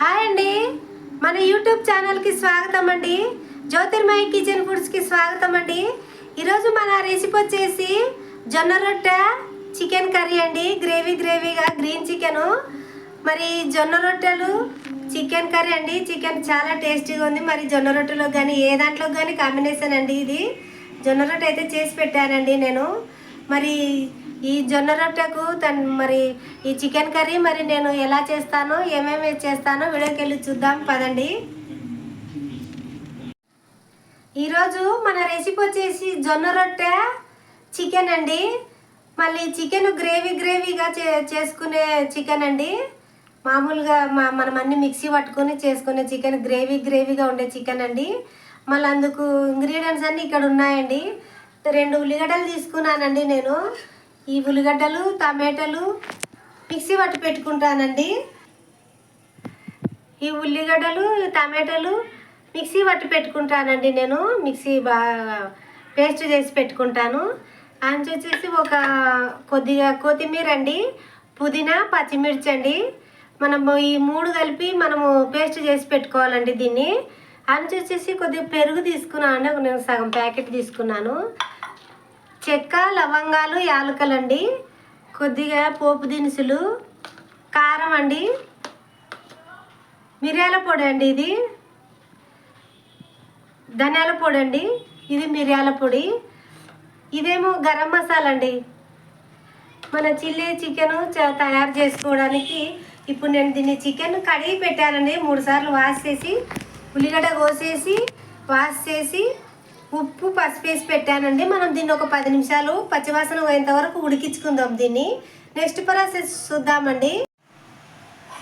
Hi అండి, మన YouTube ఛానల్కి స్వాగతం అండి. జ్యోతిర్మయి కిచెన్ ఫుడ్స్కి స్వాగతం అండి. ఈరోజు మన రెసిపీ వచ్చేసి జొన్న రొట్టె చికెన్ కర్రీ అండి. గ్రేవీగా గ్రీన్ చికెను, మరి జొన్న రొట్టెలు చికెన్ కర్రీ అండి. చికెన్ చాలా టేస్టీగా ఉంది. మరి జొన్న రొట్టెలో కానీ ఏ దాంట్లో కానీ కాంబినేషన్ అండి ఇది. జొన్న రొట్టె అయితే చేసి పెట్టానండి నేను. మరి ఈ జొన్న రొట్టెకు మరి ఈ చికెన్ కర్రీ మరి నేను ఎలా చేస్తానో ఏమేమి చేస్తానో వీడియోకి వెళ్ళి చూద్దాం పదండి. ఈరోజు మన రెసిపీ వచ్చేసి జొన్న రొట్టె చికెన్ అండి. మళ్ళీ చికెన్ గ్రేవీగా చేసుకునే చికెన్ అండి. మామూలుగా మనం అన్ని మిక్సీ పట్టుకొని చేసుకునే చికెన్ గ్రేవీగా ఉండే చికెన్ అండి. మళ్ళీ అందుకు ఇంగ్రీడియంట్స్ అన్నీ ఇక్కడ ఉన్నాయండి. 2 ఉల్లిగడ్డలు తీసుకున్నానండి నేను. ఈ ఉల్లిగడ్డలు టమాటాలు మిక్సీ పట్టి పెట్టుకుంటానండి. ఈ ఉల్లిగడ్డలు టమాటాలు మిక్సీ పట్టి పెట్టుకుంటానండి నేను. మిక్సీ బాగా పేస్ట్ చేసి పెట్టుకుంటాను. అండ్ వచ్చేసి కొద్దిగా కొత్తిమీర అండి, పుదీనా, పచ్చిమిర్చి అండి. మనము ఈ 3 కలిపి మనము పేస్ట్ చేసి పెట్టుకోవాలండి దీన్ని. అండ్ వచ్చేసి కొద్దిగా పెరుగు తీసుకున్నాను అండి. నేను సగం ప్యాకెట్ తీసుకున్నాను. చెక్క, లవంగాలు, యాలకులు అండి. కొద్దిగా పోపు దినుసులు, కారం అండి, మిరియాల పొడి అండి, ఇది ధనియాల పొడి అండి, ఇది మిరియాల పొడి, ఇదేమో గరం మసాలా అండి. మన చిల్లీ చికెను తయారు చేసుకోవడానికి ఇప్పుడు నేను దీన్ని చికెన్ కడిగి పెట్టానండి. 3 సార్లు వాష్ చేసి ఉల్లిగడ్డ కోసేసి వాష్ చేసి ఉప్పు పసుపు వేసి పెట్టానండి. మనం దీన్ని ఒక 10 నిమిషాలు పచ్చివాసన పోయేంత వరకు ఉడికించుకుందాం దీన్ని. నెక్స్ట్ ప్రాసెస్ చూద్దామండి.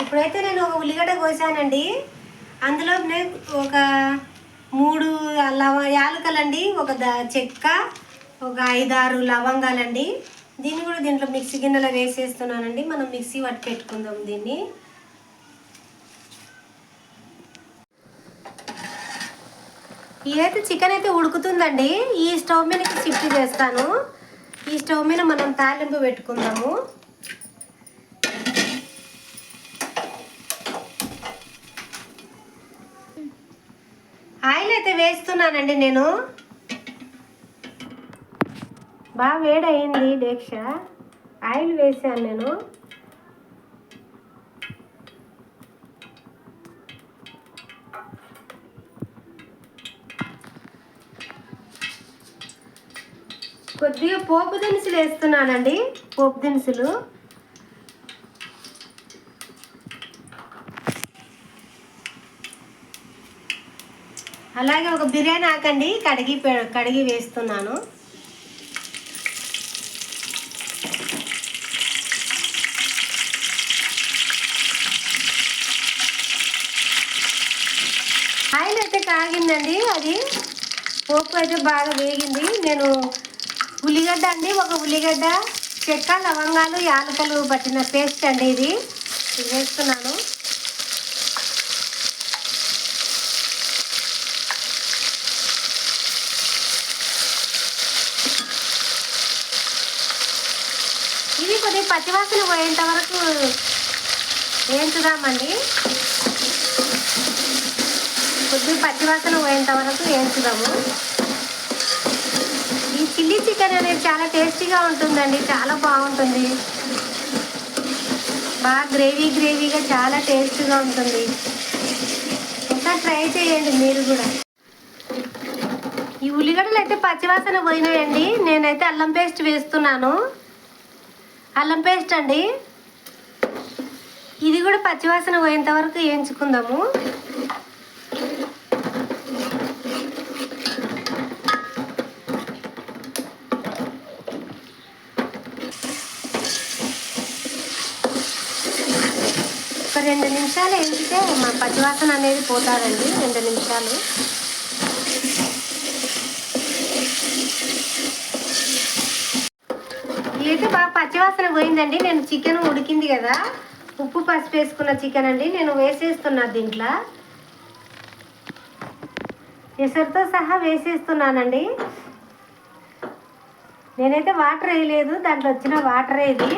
ఇప్పుడైతే నేను ఒక ఉల్లిగడ్డ కోసానండి. అందులో ఒక 3 యాలకులండి, ఒక చెక్క, ఒక 5-6 లవంగాలండి. దీన్ని కూడా దీంట్లో మిక్సీ గిన్నెలో వేసేస్తున్నానండి. మనం మిక్సీ పట్టి పెట్టుకుందాం దీన్ని. ఇదైతే చికెన్ అయితే ఉడుకుతుందండి. ఈ స్టవ్ మీద షిఫ్ట్ చేస్తాను. ఈ స్టవ్ మీద మనం తాలింపు పెట్టుకుందాము. ఆయిల్ అయితే వేస్తున్నానండి నేను. బాగా వేడయింది డేక్ష. ఆయిల్ వేసాను నేను. కొద్దిగా పోపు దినుసులు వేస్తున్నానండి. పోపు దినుసులు అలాగే ఒక బిర్యానీ ఆకండి కడిగి వేస్తున్నాను. ఆయిల్ అయితే కాగిందండి. అది పోపు అయితే బాగా వేగింది. నేను ఉల్లిగడ్డ అండి, ఒక ఉల్లిగడ్డ, చెక్క, లవంగాలు, యాలకులు పట్టిన పేస్ట్ అండి ఇది వేస్తున్నాను. ఇది కొద్దిగా పచ్చివాసన పోయేంత వరకు వేయించుదామండి. కొద్దిగా పచ్చివాసన పోయేంత వరకు వేయించుదాము. ఈ చిల్లీ చికెన్ అనేది చాలా టేస్టీగా ఉంటుందండి. చాలా బాగుంటుంది. బాగా గ్రేవీగా చాలా టేస్టీగా ఉంటుంది. ఒకసారి ట్రై చేయండి మీరు కూడా. ఈ ఉల్లిగడ్డలు అయితే పచ్చివాసన పోయినాయండి. నేనైతే అల్లం పేస్ట్ వేస్తున్నాను. అల్లం పేస్ట్ అండి. ఇది కూడా పచ్చివాసన పోయేంత వరకు వేయించుకుందాము. ఒక 2 నిమిషాలు వేయించితే మా పచ్చివాసన అనేది పోతారండి. 2 నిమిషాలు. ఇదైతే బాగా పచ్చివాసన పోయిందండి. నేను చికెన్ ఉడికింది కదా, ఉప్పు పసుపు వేసుకున్న చికెన్ అండి నేను వేసేస్తున్నా. దీంట్లో ఎసరుతో సహా వేసేస్తున్నానండి. నేనైతే వాటర్ వేయలేదు, దాంట్లో వచ్చిన వాటరే ఇది.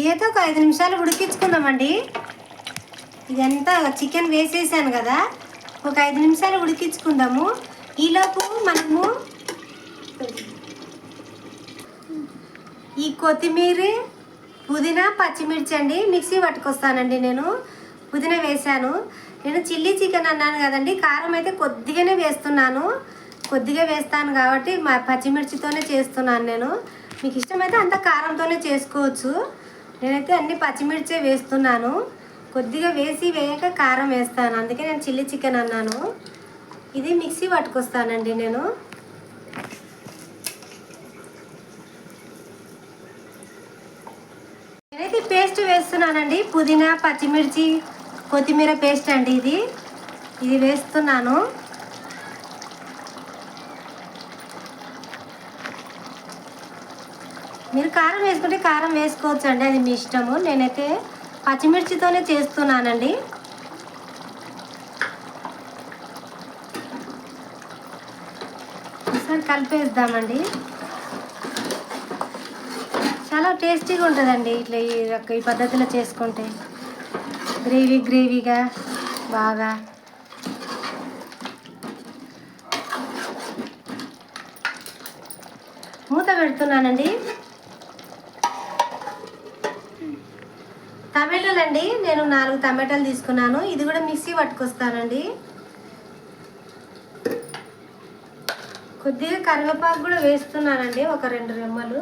ఏదో ఒక 5 నిమిషాలు ఉడికించుకుందామండి. ఇదంతా చికెన్ వేసేసాను కదా, ఒక 5 నిమిషాలు ఉడికించుకుందాము. ఈలోపు మనము ఈ కొత్తిమీర, పుదీనా, పచ్చిమిర్చి అండి మిక్సీ పట్టుకొస్తానండి. నేను పుదీనా వేసాను. నేను చిల్లీ చికెన్ అన్నాను కదండి, కారం అయితే కొద్దిగానే వేస్తున్నాను. కొద్దిగా వేస్తాను కాబట్టి మా పచ్చిమిర్చితోనే చేస్తున్నాను నేను. మీకు ఇష్టమైతే అంత కారంతోనే చేసుకోవచ్చు. నేనైతే అన్ని పచ్చిమిర్చే వేస్తున్నాను. కొద్దిగా వేయక కారం వేస్తాను, అందుకే నేను చిల్లీ చికెన్ అన్నాను. ఇది మిక్సీ పట్టుకొస్తానండి నేను. నేనైతే పేస్ట్ వేస్తున్నానండి. పుదీనా, పచ్చిమిర్చి, కొత్తిమీర పేస్ట్ అండి ఇది వేస్తున్నాను. మీరు కారం వేసుకుంటే కారం వేసుకోవచ్చు అండి, అది మీ ఇష్టము. నేనైతే పచ్చిమిర్చితోనే చేస్తున్నానండి. ఒకసారి కలిపేద్దామండి. చాలా టేస్టీగా ఉంటుందండి ఇట్లా ఈ పద్ధతిలో చేసుకుంటే. గ్రేవీగా బాగా. మూత పెడుతున్నానండి. టమాటాలు అండి, నేను 4 టమాటాలు తీసుకున్నాను. ఇది కూడా మిక్సీ పట్టుకొస్తానండి. కొద్దిగా కరివేపాకు కూడా వేస్తున్నానండి, ఒక 2 రెమ్మలు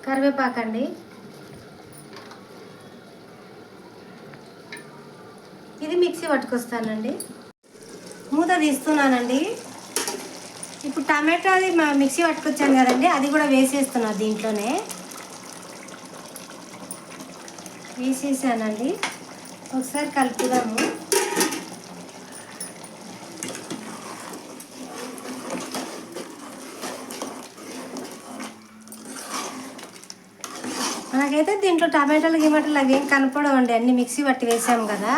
కరివేపాకు అండి. ఇది మిక్సీ పట్టుకొస్తానండి. మూత తీస్తున్నానండి. ఇప్పుడు టమాటా అది మిక్సీ పట్టుకొచ్చాను కదండి, అది కూడా వేసేస్తున్నా. దీంట్లోనే వేసేసానండి. ఒకసారి కలుపుదాము. నాకైతే దీంట్లో టమాటాలు గిమాటాలు అవి ఏం కనపడవండి, అన్నీ మిక్సీ పట్టి వేసాము కదా.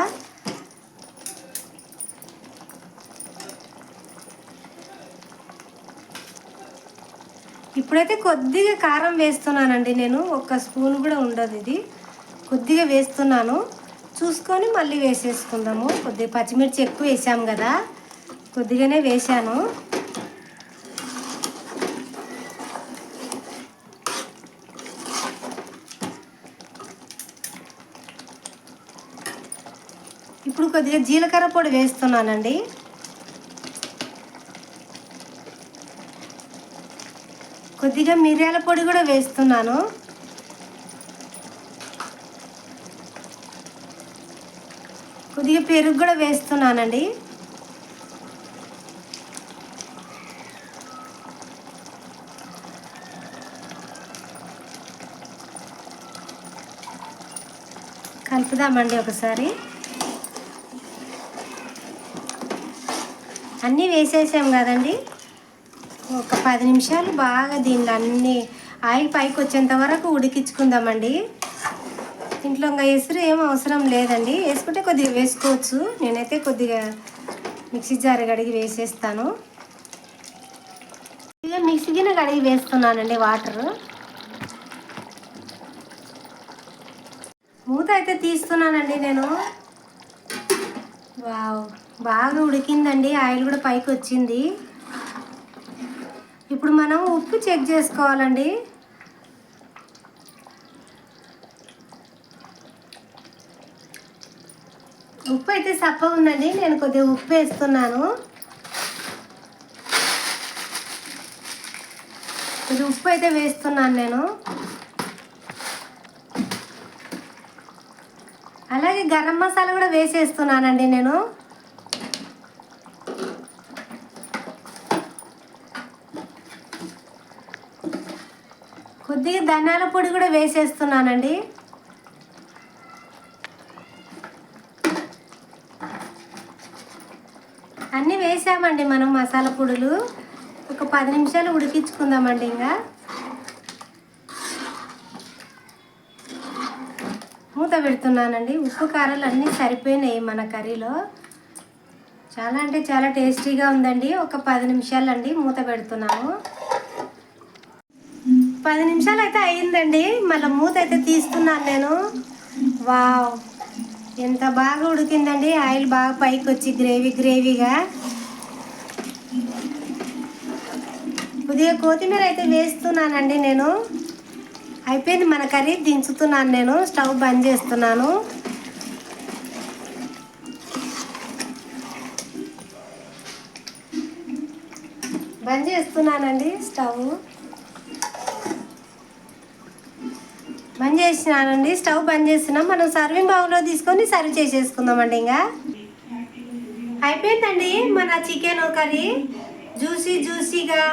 ఇప్పుడైతే కొద్దిగా కారం వేస్తున్నానండి నేను. 1 స్పూన్ కూడా ఉండదు, ఇది కొద్దిగా వేస్తున్నాను. చూసుకొని మళ్ళీ వేసేసుకుందాము. కొద్దిగా పచ్చిమిర్చి ఎక్కువ వేసాము కదా, కొద్దిగానే వేసాను. ఇప్పుడు కొద్దిగా జీలకర్ర పొడి వేస్తున్నానండి. కొద్దిగా మిరియాల పొడి కూడా వేస్తున్నాను. కొద్దిగా పెరుగు కూడా వేస్తున్నానండి. కలుపుదామండి ఒకసారి. అన్నీ వేసేసాం కదండి, ఒక 10 నిమిషాలు బాగా దీనిలో అన్నీ ఆయిల్ పైకి వచ్చేంత వరకు ఉడికించుకుందామండి. ఇంట్లో ఇంకా ఎసురు ఏం అవసరం లేదండి, వేసుకుంటే కొద్దిగా వేసుకోవచ్చు. నేనైతే కొద్దిగా మిక్సీ జార్ కడిగి వేసేస్తాను. ఇక మిక్సీ గిన్నె కడిగి వేస్తున్నానండి వాటర్. మూత అయితే తీస్తున్నానండి నేను. వావ్, బాగా ఉడికిందండి, ఆయిల్ కూడా పైకి వచ్చింది. ఇప్పుడు మనం ఉప్పు చెక్ చేసుకోవాలండి. ఉప్పు అయితే సప్పగా ఉందండి, నేను కొద్దిగా ఉప్పు వేస్తున్నాను. కొద్దిగా ఉప్పు అయితే వేస్తున్నాను నేను. అలాగే గరం మసాలా కూడా వేసేస్తున్నానండి నేను. కొద్దిగా ధనియాల పొడి కూడా వేసేస్తున్నానండి. అన్నీ వేసామండి మనం మసాలా పొడులు. ఒక 10 నిమిషాలు ఉడికించుకుందామండి. ఇంకా మూత పెడుతున్నానండి. ఉప్పు కారాలు అన్నీ సరిపోయినాయి మన కర్రీలో. చాలా అంటే చాలా టేస్టీగా ఉందండి. ఒక 10 నిమిషాలు అండి మూత పెడుతున్నాము. 10 నిమిషాలు అయితే అయ్యిందండి. మళ్ళీ మూత అయితే తీస్తున్నాను నేను. వావ్, ఎంత బాగా ఉడికిందండి. ఆయిల్ బాగా పైకి వచ్చి గ్రేవీగా. కొద్దిగా కొత్తిమీర అయితే వేస్తున్నానండి నేను. అయిపోయింది మన కర్రీ, దించుతున్నాను నేను. స్టవ్ బంద్ చేస్తున్నాను. బంద్ చేస్తున్నానండి. స్టవ్ బంద్ చేసినానండి. స్టవ్ బంద్ చేస్తున్నాం. మనం సర్వింగ్ బౌల్లో తీసుకొని సర్వ్ చేసేసుకుందామండి. ఇంకా అయిపోయిందండి మన చికెన్ కర్రీ. జ్యూసీగా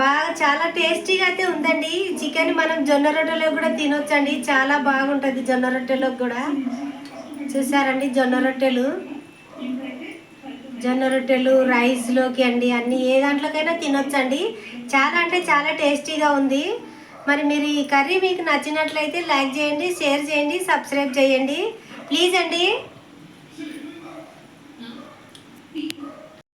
బాగా చాలా టేస్టీగా అయితే ఉందండి. చికెన్ మనం జొన్న రొట్టెలో కూడా తినొచ్చండి. చాలా బాగుంటుంది జొన్న రొట్టెలో కూడా. చూసారండి జొన్న రొట్టెలు రైస్లోకి అండి, అన్ని ఏ దాంట్లోకైనా తినొచ్చండి. చాలా అంటే చాలా టేస్టీగా ఉంది. మరి మీరు ఈ కర్రీ మీకు నచ్చినట్లయితే లైక్ చేయండి, షేర్ చేయండి, సబ్స్క్రైబ్ చేయండి ప్లీజ్ అండి.